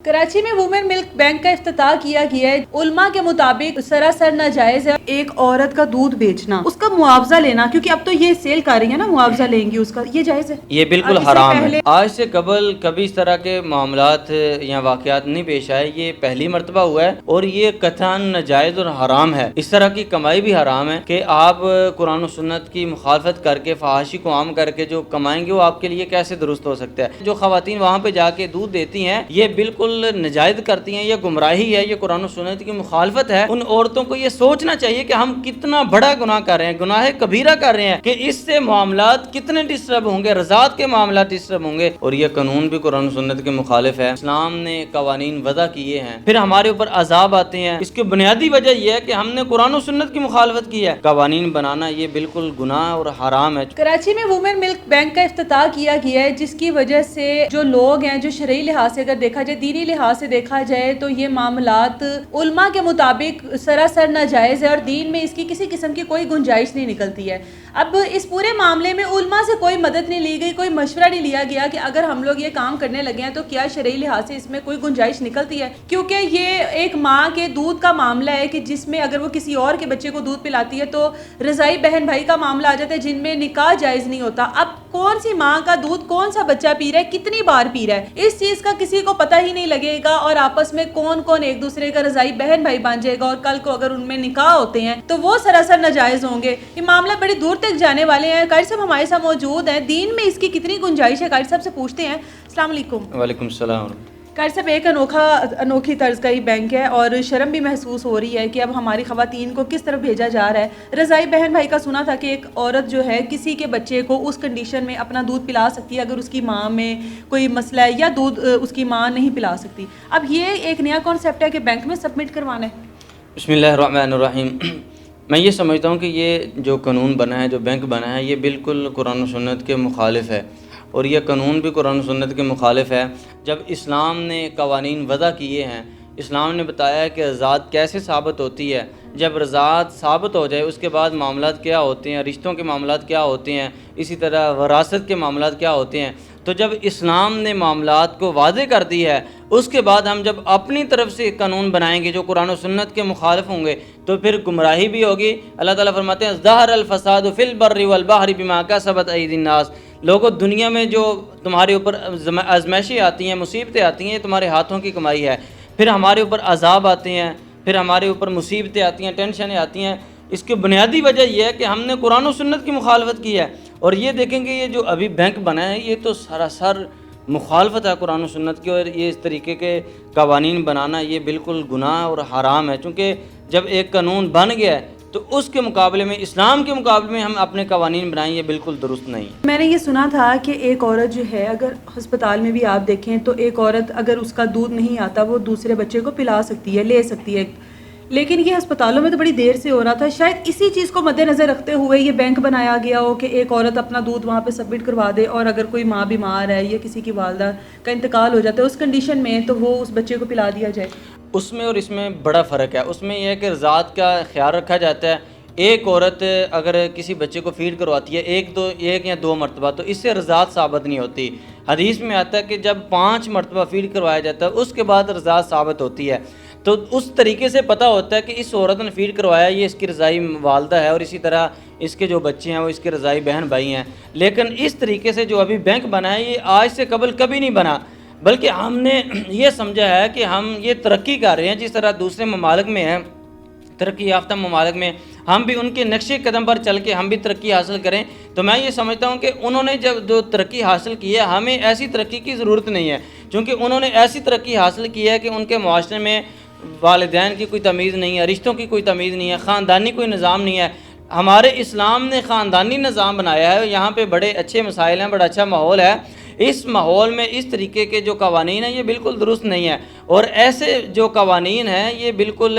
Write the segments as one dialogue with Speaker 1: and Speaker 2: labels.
Speaker 1: कराची में women milk bank का इफ्तिताह किया गया है। उलमा के मुताबिक सरासर नाजायज है एक औरत का दूध बेचना, उसका मुआवजा लेना, क्योंकि अब तो ये सेल कर रही है ना, मुआवजा लेंगी उसका, ये जायज है?
Speaker 2: ये बिल्कुल हराम है। आज से कबल कभी इस तरह के मामलात या वाक़यात नहीं पेश आए, ये पहली मरतबा हुआ है और ये कतन नाजायज़ और हराम है। इस तरह की कमाई भी हराम है कि आप कुरान और सुन्नत की मुखालफत करके फहाशी को आम करके जो कमाएंगे वो आपके लिए कैसे दुरुस्त हो सकता है। जो ख़वातीन वहाँ पे जाके दूध देती हैं ये बिल्कुल नाजायज़ करती हैं, ये गुमराही है, ये कुरान और सुन्नत की मुखालफत है। उन औरतों को ये सोचना चाहिए कि हम कितना बड़ा गुनाह कर रहे हैं, गुनाह कबीरा कर रहे हैं, कि इससे मामलात कितने डिस्टर्ब होंगे, रज़ात के मामलात डिस्टर्ब होंगे। और ये कानून भी कुरान और सुन्नत के मुखालिफ है। इस्लाम ने कवानीन वज़ा किए हैं, फिर हमारे ऊपर अजाब आते हैं। इसकी बुनियादी वजह यह है कि हमने कुरान और सुन्नत की मुखालफत की है। कवानीन बनाना ये बिल्कुल गुनाह और हराम है।
Speaker 1: कराची में वुमेन मिल्क बैंक का इफ्तिताह किया गया है, जिसकी वजह से जो लोग हैं, जो शरई लिहाज से अगर देखा जाए, दीनी लिहाज से देखा जाए, तो ये मामलात उलमा के मुताबिक सरासर नाजायज़ है और दीन में इसकी किसी किस्म की कोई गुंजाइश नहीं निकलती है। अब इस पूरे मामले में उलमा से कोई मदद नहीं ली गई, कोई मशवरा नहीं लिया गया कि अगर हम लोग ये काम करने लगे हैं तो क्या शरई लिहाज से इसमें कोई गुंजाइश निकलती है, क्योंकि ये एक माँ के दूध का मामला है कि जिसमें अगर वो किसी और के बच्चे को दूध पिलाती है तो रज़ाई बहन भाई का मामला आ जाता है, जिनमें निकाह जायज़ नहीं होता। अब कौन सी माँ का दूध कौन सा बच्चा पी रहा है, कितनी बार पी रहा है, इस चीज़ का किसी को पता ही नहीं लगेगा और आपस में कौन कौन एक दूसरे का रज़ाई बहन भाई बन जाएगा और कल को अगर उनमें निकाह होते हैं तो वो सरासर नाजायज़ होंगे। ये मामला बड़ी दूर तक जाने वाले हैं। कारी साहब हमारे साथ मौजूद हैं, दीन में इसकी कितनी गुंजाइश है, कारी साहब से पूछते हैं। अस्सलाम वालेकुम।
Speaker 2: वालेकुम सलाम।
Speaker 1: कारी साहब, एक अनोखी तर्ज का ही बैंक है और शर्म भी महसूस हो रही है कि अब हमारी ख़वातीन को किस तरफ भेजा जा रहा है। रज़ाई बहन भाई का सुना था कि एक औरत जो है किसी के बच्चे को उस कंडीशन में अपना दूध पिला सकती है अगर उसकी माँ में कोई मसला है या दूध उसकी माँ नहीं पिला सकती। अब ये एक नया कॉन्सेप्ट है कि बैंक में सबमिट करवाना है।
Speaker 2: बिस्मिल्लाहिर्रहमानिर्रहीम। मैं ये समझता हूँ कि ये जो कानून बना है, जो बैंक बना है, ये बिल्कुल कुरान और सुन्नत के मुखालिफ है और यह कानून भी कुरान और सुन्नत के मुखालिफ है। जब इस्लाम ने कवानीन वज़ा किए हैं, इस्लाम ने बताया है कि रज़ात कैसे साबित होती है। जब रज़ात साबित हो जाए उसके बाद मामलात क्या होते हैं, रिश्तों के मामलात क्या होते हैं, इसी तरह वरासत के मामलात क्या होते हैं। तो जब इस्लाम ने मामलात को वाज़े कर दी है, उसके बाद हम जब अपनी तरफ से कानून बनाएंगे जो कुरान और सुन्नत के मुखालिफ होंगे तो फिर गुमराही भी होगी। अल्लाह ताला फरमाते हैं ज़हरल फ़सादु फ़िल बर्रि वल बहरि बिमा कसबत अयदीन नास। लोगों, दुनिया में जो तुम्हारे ऊपर आजमाइशें आती हैं, मुसीबतें आती हैं, ये तुम्हारे हाथों की कमाई है। फिर हमारे ऊपर अजाब आते हैं, फिर हमारे ऊपर मुसीबतें आती हैं, टेंशनें आती हैं। इसकी बुनियादी वजह यह है कि हमने कुरान और सुन्नत की मुखालफत की है। और ये देखेंगे ये जो अभी बैंक बना है ये तो सरासर मुखालफत है कुरान और सुन्नत की, और ये इस तरीके के कवानीन बनाना ये बिल्कुल गुनाह और हराम है। चूँकि जब एक कानून बन गया है तो उसके मुकाबले में, इस्लाम के मुकाबले में हम अपने कवानीन बनाएं, ये बिल्कुल दुरुस्त नहीं है।
Speaker 1: मैंने ये सुना था कि एक औरत जो है, अगर अस्पताल में भी आप देखें तो एक औरत अगर उसका दूध नहीं आता वो दूसरे बच्चे को पिला सकती है, ले सकती है, लेकिन ये अस्पतालों में तो बड़ी देर से हो रहा था। शायद इसी चीज़ को मद्देनज़र रखते हुए ये बैंक बनाया गया हो कि एक औरत अपना दूध वहाँ पे सबमिट करवा दे और अगर कोई माँ बीमार है या किसी की वालदा का इंतकाल हो जाता है उस कंडीशन में तो वो उस बच्चे को पिला दिया जाए।
Speaker 2: उसमें और इसमें बड़ा फ़र्क है। उसमें यह है कि ज़ात का ख्याल रखा जाता है। एक औरत अगर किसी बच्चे को फीड करवाती है एक या दो मरतबा तो इससे रज़ात साबित नहीं होती। हदीस में आता है कि जब 5 मरतबा फीड करवाया जाता है उसके बाद रज़ात साबित होती है। तो उस तरीके से पता होता है कि इस औरत ने फीड करवाया, ये इसकी रज़ाई वालदा है और इसी तरह इसके जो बच्चे हैं वो इसके रज़ाई बहन भाई हैं। लेकिन इस तरीके से जो अभी बैंक बना है ये आज से कबल कभी नहीं बना, बल्कि हमने ये समझा है कि हम ये तरक्की कर रहे हैं जिस तरह दूसरे ममालिक में है, तरक्की याफ्ता ममालिक में, हम भी उनके नक्शे कदम पर चल के हम भी तरक्की हासिल करें। तो मैं ये समझता हूँ कि उन्होंने जब जो तरक्की हासिल की है हमें ऐसी तरक्की की ज़रूरत नहीं है, क्योंकि उन्होंने ऐसी तरक्की हासिल की है कि उनके मुआशरे में वालिदैन की कोई तमीज़ नहीं है, रिश्तों की कोई तमीज़ नहीं है, ख़ानदानी कोई निज़ाम नहीं है। हमारे इस्लाम ने ख़ानदानी निज़ाम बनाया है, यहाँ पे बड़े अच्छे मसाइल हैं, बड़ा अच्छा माहौल है। इस माहौल में इस तरीके के जो कवानीन हैं ये बिल्कुल दुरुस्त नहीं है और ऐसे जो कवानीन हैं ये बिल्कुल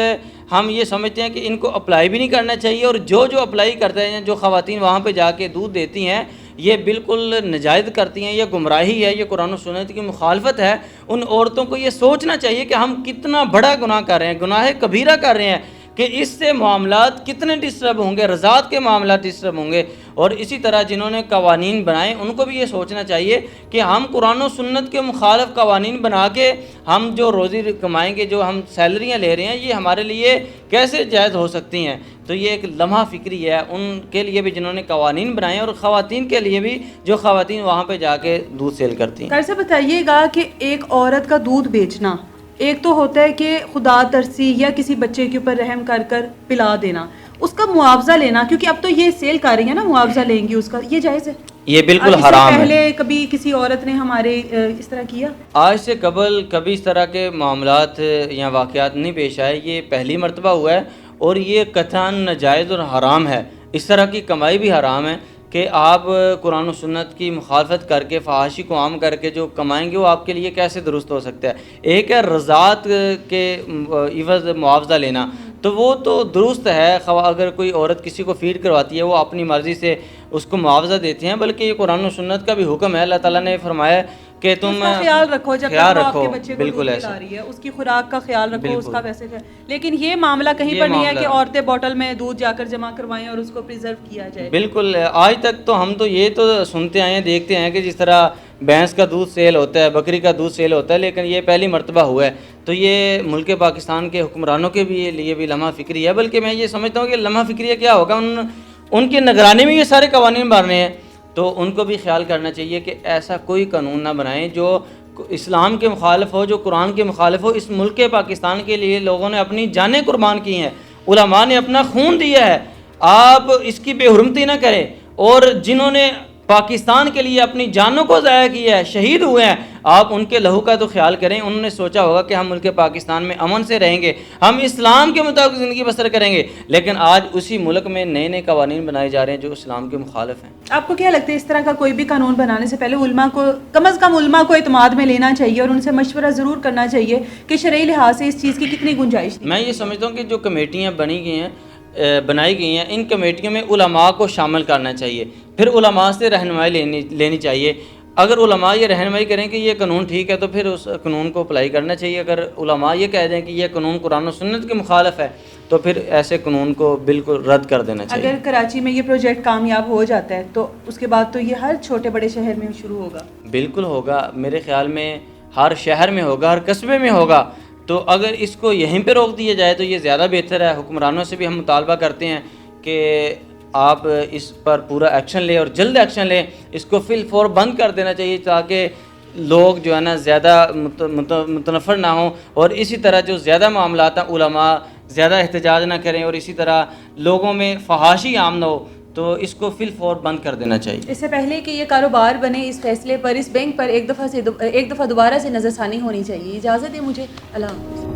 Speaker 2: हम ये समझते हैं कि इनको अप्लाई भी नहीं करना चाहिए। और जो अप्लाई करते हैं, जो ख़वातीन वहाँ पे जाके दूध देती हैं ये बिल्कुल नाजायज़ करती हैं, ये गुमराही है, ये कुरान और सुन्नत की मुखालफत है। उन औरतों को ये सोचना चाहिए कि हम कितना बड़ा गुनाह कर रहे हैं, गुनाह कबीरा कर रहे हैं, کہ اس سے معاملات کتنے ڈسٹرب ہوں گے, رضاعت کے معاملات ڈسٹرب ہوں گے. اور اسی طرح جنہوں نے قوانین بنائے ان کو بھی یہ سوچنا چاہیے کہ ہم قرآن و سنت کے مخالف قوانین بنا کے ہم جو روزی کمائیں گے, جو ہم سیلریاں لے رہے ہیں, یہ ہمارے لیے کیسے جائز ہو سکتی ہیں. تو یہ ایک لمحہ فکری ہے ان کے لیے بھی جنہوں نے قوانین بنائے ہیں, اور خواتین کے لیے بھی جو خواتین وہاں پہ جا کے دودھ سیل کرتی ہیں.
Speaker 1: کیسے بتائیے گا کہ ایک عورت کا دودھ بیچنا, ایک تو ہوتا ہے کہ خدا ترسی یا کسی بچے کے اوپر رحم کر کر پلا دینا, اس کا معاوضہ لینا, کیونکہ اب تو یہ سیل کر رہی ہیں نا, معاوضہ لیں گی اس کا, یہ جائز ہے؟
Speaker 2: یہ بالکل حرام ہے.
Speaker 1: پہلے کبھی کسی عورت نے ہمارے اس طرح کیا؟
Speaker 2: آج سے قبل کبھی اس طرح کے معاملات یا واقعات نہیں پیش آئے, یہ پہلی مرتبہ ہوا ہے, اور یہ قطعاً ناجائز اور حرام ہے. اس طرح کی کمائی بھی حرام ہے کہ آپ قرآن و سنت کی مخالفت کر کے, فحاشی کو عام کر کے جو کمائیں گے وہ آپ کے لیے کیسے درست ہو سکتا ہے. ایک ہے رضاعت کے عوض معاوضہ لینا, تو وہ تو درست ہے, اگر کوئی عورت کسی کو فیڈ کرواتی ہے وہ اپنی مرضی سے اس کو معاوضہ دیتے ہیں, بلکہ یہ قرآن و سنت کا بھی حکم ہے. اللہ تعالیٰ نے فرمایا کہ تم
Speaker 1: اس کا خیال رکھو جب
Speaker 2: خیال
Speaker 1: تک وہ آپ
Speaker 2: رکھو,
Speaker 1: کے بچے کو
Speaker 2: بالکل
Speaker 1: دودھ
Speaker 2: ایسا,
Speaker 1: پلا رہی ہے, اس کی خوراک کا خیال رکھو, اس کا
Speaker 2: بالکل.
Speaker 1: ویسے ہے. لیکن یہ معاملہ کہیں
Speaker 2: یہ
Speaker 1: پر نہیں ہے
Speaker 2: معاملہ
Speaker 1: کہ عورتیں بوٹل میں دودھ جا کر جمع کروائیں اور اس کو پریزرو کیا جائے.
Speaker 2: بالکل. آج تک تو ہم تو یہ تو سنتے آئے ہیں, دیکھتے ہیں کہ جس طرح بھینس کا دودھ سیل ہوتا ہے, بکری کا دودھ سیل ہوتا ہے, لیکن یہ پہلی مرتبہ ہوا ہے. تو یہ ملک پاکستان کے حکمرانوں کے بھی لیے بھی لمحہ فکری ہے, بلکہ میں یہ سمجھتا ہوں کہ لمحہ فکری کیا ہوگا, ان کی نگرانی میں یہ سارے قوانین بن رہے ہیں, تو ان کو بھی خیال کرنا چاہیے کہ ایسا کوئی قانون نہ بنائیں جو اسلام کے مخالف ہو, جو قرآن کے مخالف ہو. اس ملک پاکستان کے لیے لوگوں نے اپنی جانیں قربان کی ہیں, علماء نے اپنا خون دیا ہے, آپ اس کی بے حرمتی نہ کریں. اور جنہوں نے پاکستان کے لیے اپنی جانوں کو ضائع کیا ہے, شہید ہوئے ہیں, آپ ان کے لہو کا تو خیال کریں. انہوں نے سوچا ہوگا کہ ہم ملک پاکستان میں امن سے رہیں گے, ہم اسلام کے مطابق زندگی بسر کریں گے, لیکن آج اسی ملک میں نئے نئے قوانین بنائے جا رہے ہیں جو اسلام کے مخالف ہیں.
Speaker 1: آپ کو کیا لگتا ہے اس طرح کا کوئی بھی قانون بنانے سے پہلے علماء کو کم از کم علماء کو اعتماد میں لینا چاہیے اور ان سے مشورہ ضرور کرنا چاہیے کہ شرعی لحاظ سے اس چیز کی کتنی گنجائش ہے؟
Speaker 2: میں یہ سمجھتا ہوں کہ جو کمیٹیاں بنائی گئی ہیں, ان کمیٹیوں میں علماء کو شامل کرنا چاہیے, پھر علماء سے رہنمائی لینی چاہیے. اگر علماء یہ رہنمائی کریں کہ یہ قانون ٹھیک ہے تو پھر اس قانون کو اپلائی کرنا چاہیے. اگر علماء یہ کہہ دیں کہ یہ قانون قرآن و سنت کے مخالف ہے تو پھر ایسے قانون کو بالکل رد کر دینا چاہیے.
Speaker 1: اگر کراچی میں یہ پروجیکٹ کامیاب ہو جاتا ہے تو اس کے بعد تو یہ ہر چھوٹے بڑے شہر میں شروع ہوگا.
Speaker 2: بالکل ہوگا, میرے خیال میں ہر شہر میں ہوگا, ہر قصبے میں ہوگا. تو اگر اس کو یہیں پہ روک دیا جائے تو یہ زیادہ بہتر ہے. حکمرانوں سے بھی ہم مطالبہ کرتے ہیں کہ آپ اس پر پورا ایکشن لیں اور جلد ایکشن لیں. اس کو فی الفور بند کر دینا چاہیے تاکہ لوگ جو ہے نا زیادہ متنفر نہ ہوں, اور اسی طرح جو زیادہ معاملات ہیں علماء زیادہ احتجاج نہ کریں, اور اسی طرح لوگوں میں فحاشی عام نہ ہو, تو اس کو فی الفور بند کر دینا چاہیے.
Speaker 1: اس سے پہلے کہ یہ کاروبار بنے, اس فیصلے پر, اس بینک پر ایک دفعہ دوبارہ سے نظر ثانی ہونی چاہیے. اجازت ہے مجھے, اللہ حافظ.